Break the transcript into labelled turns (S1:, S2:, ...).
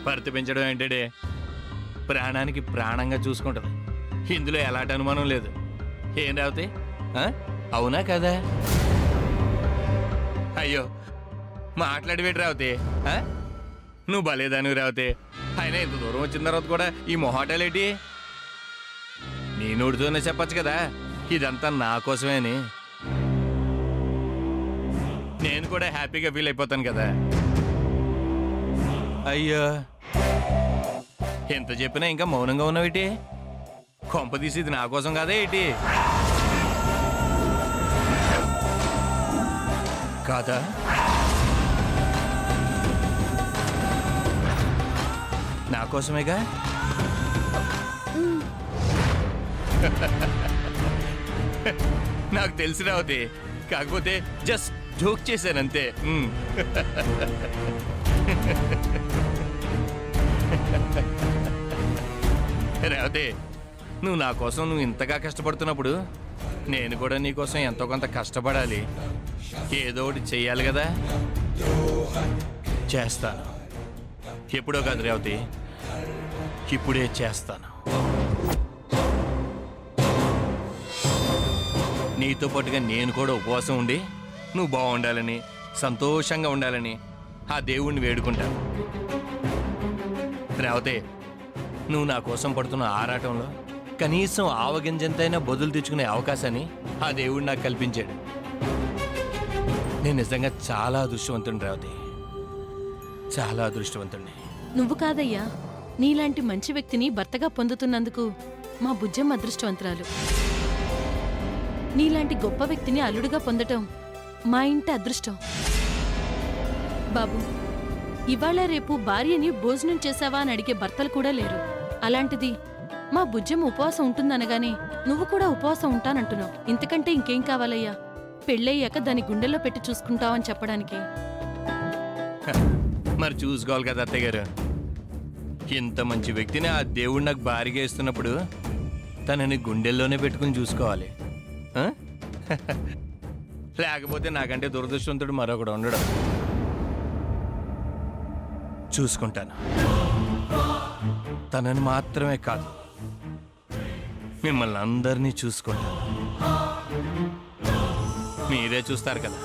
S1: భర్త పెంచడం ఏంటంటే ప్రాణానికి ప్రాణంగా చూసుకుంటుంది. ఇందులో ఎలాంటి అనుమానం లేదు. ఏం రావుతే అవునా కదా? అయ్యో మాట్లాడి పెట్టి రావుతే నువ్వు భలేదాను రావుతే. అయినా ఇంత దూరం వచ్చిన తర్వాత కూడా ఈ మొహాటాలేటి? నీ నోటితోనే చెప్పచ్చు కదా ఇదంతా నా కోసమే అని. నేను కూడా హ్యాపీగా ఫీల్ అయిపోతాను కదా. అయ్యో ఎంత చెప్పినా ఇంకా మౌనంగా ఉన్నావేటి? కొంప తీసి ఇది నా కోసం కాదా ఏంటి? కాదా? నా కోసమేగా. నాకు తెలిసి రావుతే, కాకపోతే జస్ట్ జోక్ చేశానంతే. రావుతే, నువ్వు నా కోసం నువ్వు ఇంతగా కష్టపడుతున్నప్పుడు నేను కూడా నీ కోసం ఎంతో కొంత కష్టపడాలి. ఏదో ఒకటి చెయ్యాలి కదా. చేస్తాను. ఎప్పుడో కాదు రేవతి, ఇప్పుడే చేస్తాను. నీతో పాటుగా నేను కూడా ఉపవాసం ఉండి నువ్వు బాగుండాలని, సంతోషంగా ఉండాలని ఆ దేవుణ్ణి వేడుకుంటాను. రేవతే, నువ్వు నా కోసం పడుతున్న ఆరాటంలో కనీసం ఆవగింజంతైనా బదులు తెచ్చుకునే అవకాశాన్ని ఆ దేవుడు నాకు కల్పించాడు. నేను నిజంగా చాలా అదృష్టవంతుడిని రేవతి, చాలా అదృష్టవంతుడిని.
S2: నువ్వు కాదయ్యా, నీలాంటి మంచి వ్యక్తిని భర్తగా పొందుతున్నందుకు మా బుజ్జమ్మ అదృష్టవంతురాలు. నీలాంటి గొప్ప వ్యక్తిని అల్లుడుగా పొందటం మా ఇంటి అదృష్టం. బాబు, ఇవాళ రేపు భార్యని భోజనం చేశావా అని అడిగే భర్తలు కూడా లేరు. అలాంటిది మా బుజ్జమ్మ ఉపవాసం ఉంటుందనగానే నువ్వు కూడా ఉపవాసం ఉంటానంటున్నావు. ఇంతకంటే ఇంకేం కావాలయ్యా? పెళ్ళయ్యాక దాని గుండెల్లో పెట్టి చూసుకుంటావని చెప్పడానికి.
S1: మరి చూసుకోవాలి కదా అత్తయ్య గారు. ఇంత మంచి వ్యక్తిని ఆ దేవుడు నాకు భారీగా ఇస్తున్నప్పుడు తనని గుండెల్లోనే పెట్టుకుని చూసుకోవాలి. లేకపోతే నాకంటే దురదృష్టవంతుడు మరొకడు ఉండడు. చూసుకుంటాను. తనని మాత్రమే కాదు, మిమ్మల్ని అందరినీ చూసుకుంటాను. మీరే చూస్తారు కదా.